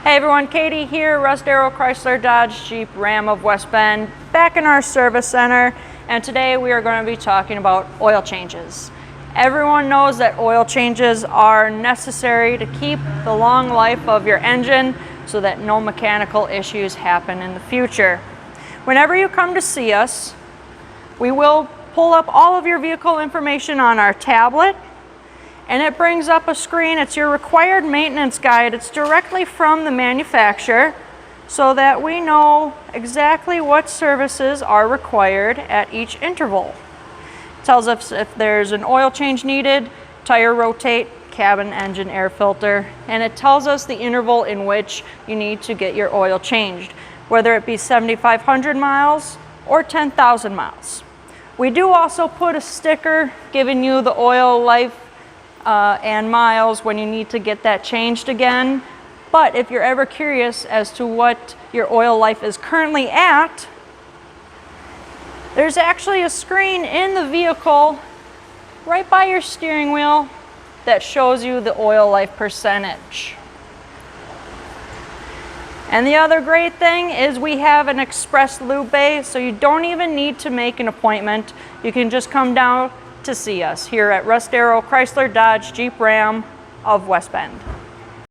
Hey everyone, Katie here, Russ Darrow, Chrysler, Dodge, Jeep, Ram of West Bend, back in our service center, and today we are going to be talking about oil changes. Everyone knows that oil changes are necessary to keep the long life of your engine so that no mechanical issues happen in the future. Whenever you come to see us, we will pull up all of your vehicle information on our tablet, and it brings up a screen. It's your required maintenance guide. It's directly from the manufacturer so that we know exactly what services are required at each interval. It tells us if there's an oil change needed, tire rotate, cabin engine air filter, and it tells us the interval in which you need to get your oil changed, whether it be 7,500 miles or 10,000 miles. We do also put a sticker giving you the oil life and miles when you need to get that changed again. But if you're ever curious as to what your oil life is currently at, there's actually a screen in the vehicle right by your steering wheel that shows you the oil life percentage. And the other great thing is we have an express lube bay, so you don't even need to make an appointment. You can just come down to see us here at Russ Darrow, Chrysler, Dodge, Jeep, Ram of West Bend.